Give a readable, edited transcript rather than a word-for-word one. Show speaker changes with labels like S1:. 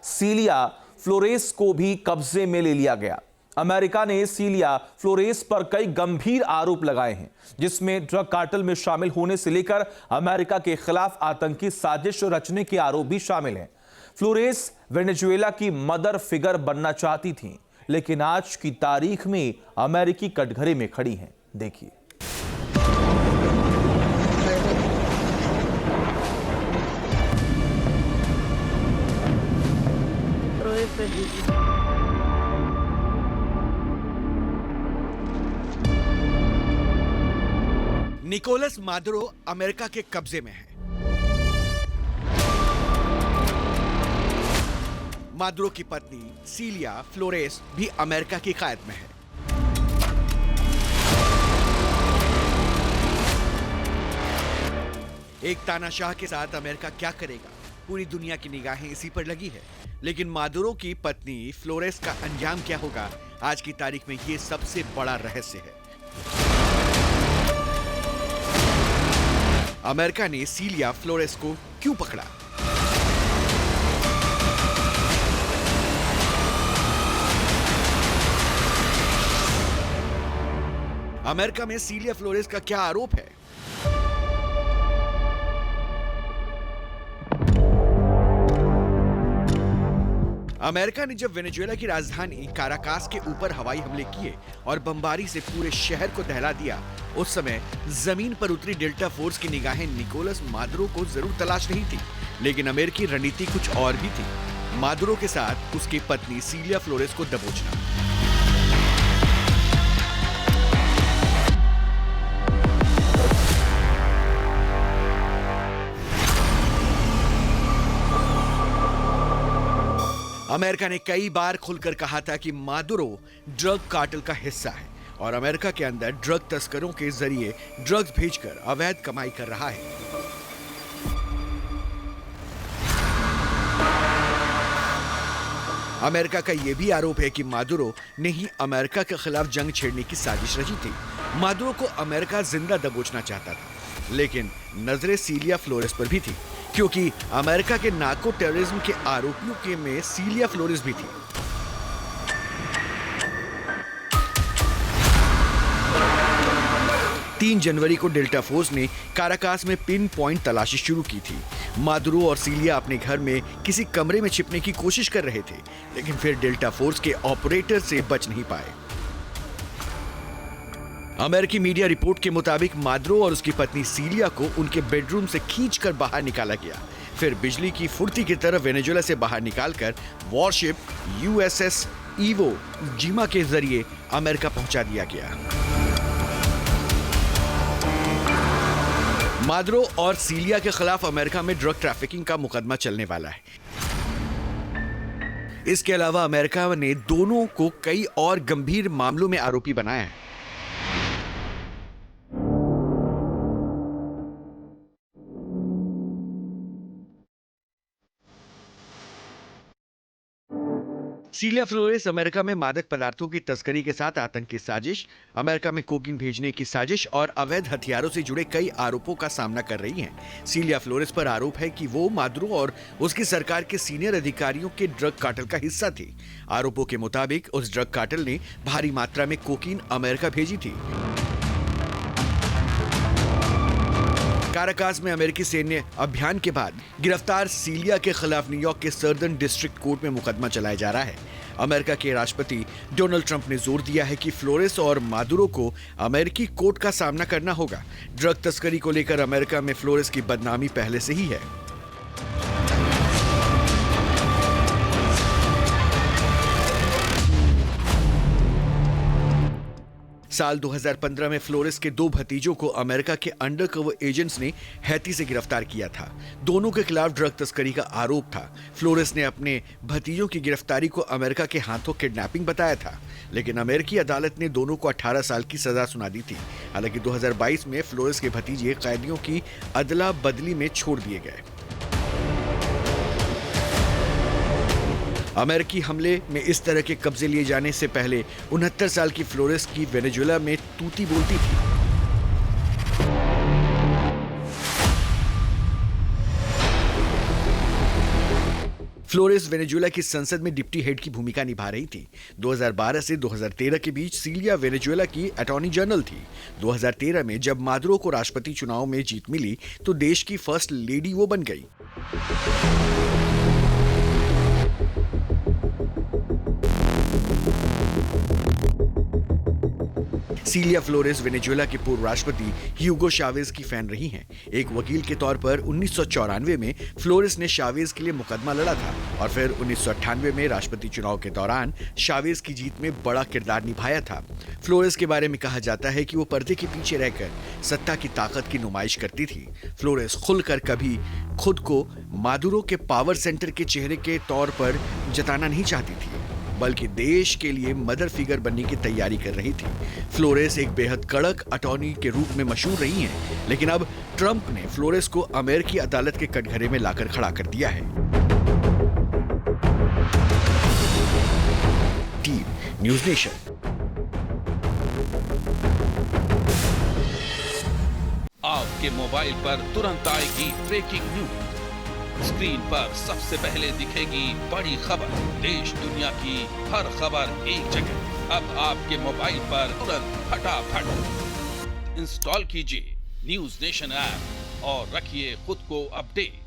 S1: सीलिया Flores को भी कब्जे में ले लिया गया। अमेरिका ने सीलिया फ्लोरेस पर कई गंभीर आरोप लगाए हैं, जिसमें ड्रग कार्टेल में शामिल होने से लेकर अमेरिका के खिलाफ आतंकी साजिश रचने के आरोप भी शामिल हैं। फ्लोरेस वेनेजुएला की मदर फिगर बनना चाहती थी, लेकिन आज की तारीख में अमेरिकी कटघरे में खड़ी हैं। देखिए।
S2: निकोलस मादुरो अमेरिका के कब्जे में है। मादुरो की पत्नी सीलिया फ्लोरेस भी अमेरिका की क़ैद में है। एक तानाशाह के साथ अमेरिका क्या करेगा, पूरी दुनिया की निगाहें इसी पर लगी है। लेकिन मादुरो की पत्नी फ्लोरेस का अंजाम क्या होगा, आज की तारीख में यह सबसे बड़ा रहस्य है। अमेरिका ने सीलिया फ्लोरेस को क्यों पकड़ा? अमेरिका में सीलिया फ्लोरेस का क्या आरोप है? अमेरिका ने जब वेनेजुएला की राजधानी काराकास के ऊपर हवाई हमले किए और बमबारी से पूरे शहर को दहला दिया, उस समय जमीन पर उतरी डेल्टा फोर्स की निगाहें निकोलस मादुरो को जरूर तलाश रही थी, लेकिन अमेरिकी रणनीति कुछ और भी थी। मादुरो के साथ उसकी पत्नी सीलिया फ्लोरेस को दबोचना। अमेरिका ने कई बार खुलकर कहा था कि मादुरो ड्रग कार्टेल का हिस्सा है और अमेरिका के अंदर ड्रग तस्करों के जरिए ड्रग्स भेजकर अवैध कमाई कर रहा है। अमेरिका का यह भी आरोप है कि मादुरो ने ही अमेरिका के खिलाफ जंग छेड़ने की साजिश रची थी। मादुरो को अमेरिका जिंदा दबोचना चाहता था, लेकिन नजरें सीलिया फ्लोरेस पर भी थी, क्योंकि अमेरिका के नार्को टेररिज्म के आरोपियों के में सीलिया फ्लोरेस भी थी। तीन जनवरी को डेल्टा फोर्स ने काराकास में पिन पॉइंट तलाशी शुरू की थी। मादुरो और सीलिया अपने घर में किसी कमरे में छिपने की कोशिश कर रहे थे, लेकिन फिर डेल्टा फोर्स के ऑपरेटर से बच नहीं पाए। अमेरिकी मीडिया रिपोर्ट के मुताबिक मादुरो और उसकी पत्नी सीलिया को उनके बेडरूम से खींचकर बाहर निकाला गया। फिर बिजली की फुर्ती की तरह वेनेजुएला से बाहर निकालकर वॉरशिप USS इवो जिमा के जरिए अमेरिका पहुंचा दिया गया। मादुरो और सीलिया के खिलाफ अमेरिका में ड्रग ट्रैफिकिंग का मुकदमा चलने वाला है। इसके अलावा अमेरिका ने दोनों को कई और गंभीर मामलों में आरोपी बनाया है। सीलिया फ्लोरेस अमेरिका में मादक पदार्थों की तस्करी के साथ आतंकी साजिश, अमेरिका में कोकीन भेजने की साजिश और अवैध हथियारों से जुड़े कई आरोपों का सामना कर रही हैं। सीलिया फ्लोरेस पर आरोप है कि वो मादुरो और उसकी सरकार के सीनियर अधिकारियों के ड्रग कार्टेल का हिस्सा थी। आरोपों के मुताबिक उस ड्रग कार्टेल ने भारी मात्रा में कोकीन अमेरिका भेजी थी। काराकास में अमेरिकी सैन्य अभियान के बाद गिरफ्तार सीलिया के खिलाफ न्यूयॉर्क के सर्दर्न डिस्ट्रिक्ट कोर्ट में मुकदमा चलाया जा रहा है। अमेरिका के राष्ट्रपति डोनाल्ड ट्रंप ने जोर दिया है कि फ्लोरेस और मादुरो को अमेरिकी कोर्ट का सामना करना होगा। ड्रग तस्करी को लेकर अमेरिका में फ्लोरेस की बदनामी पहले से ही है। साल 2015 में फ्लोरेस के दो भतीजों को अमेरिका के अंडरकवर एजेंट्स ने हैती से गिरफ्तार किया था। दोनों के खिलाफ ड्रग तस्करी का आरोप था। फ्लोरेस ने अपने भतीजों की गिरफ्तारी को अमेरिका के हाथों किडनैपिंग बताया था, लेकिन अमेरिकी अदालत ने दोनों को 18 साल की सजा सुना दी थी। हालांकि 2022 में फ्लोरेस के भतीजे कैदियों की अदला बदली में छोड़ दिए गए। अमेरिकी हमले में इस तरह के कब्जे लिए जाने से पहले 69 साल की फ्लोरेस की वेनेजुएला में तूती बोलती थी। फ्लोरेस वेनेजुएला की संसद में डिप्टी हेड की भूमिका निभा रही थी। 2012 से 2013 के बीच सीलिया वेनेजुएला की अटॉर्नी जनरल थी। 2013 में जब मादुरो को राष्ट्रपति चुनाव में जीत मिली तो देश की फर्स्ट लेडी वो बन गई। सीलिया फ्लोरेस वेनेजुएला के पूर्व राष्ट्रपति ह्यूगो शावेज की फैन रही हैं। एक वकील के तौर पर 1994 में फ्लोरेस ने शावेज के लिए मुकदमा लड़ा था और फिर 1998 में राष्ट्रपति चुनाव के दौरान शावेज की जीत में बड़ा किरदार निभाया था। फ्लोरेस के बारे में कहा जाता है कि वो पर्दे के पीछे रहकर सत्ता की ताकत की नुमाइश करती थी। फ्लोरेस खुलकर कभी खुद को मादुरो के पावर सेंटर के चेहरे के तौर पर जताना नहीं चाहती थी, बल्कि देश के लिए मदर फिगर बनने की तैयारी कर रही थी। फ्लोरेस एक बेहद कड़क अटॉर्नी के रूप में मशहूर रही हैं, लेकिन अब ट्रंप ने फ्लोरेस को अमेरिकी अदालत के कटघरे में लाकर खड़ा कर दिया है। Team news nation.
S3: आपके मोबाइल पर तुरंत आएगी ब्रेकिंग न्यूज। स्क्रीन पर सबसे पहले दिखेगी बड़ी खबर। देश दुनिया की हर खबर एक जगह। अब आपके मोबाइल पर तुरंत फटाफट इंस्टॉल कीजिए न्यूज़ नेशन ऐप और रखिए खुद को अपडेट।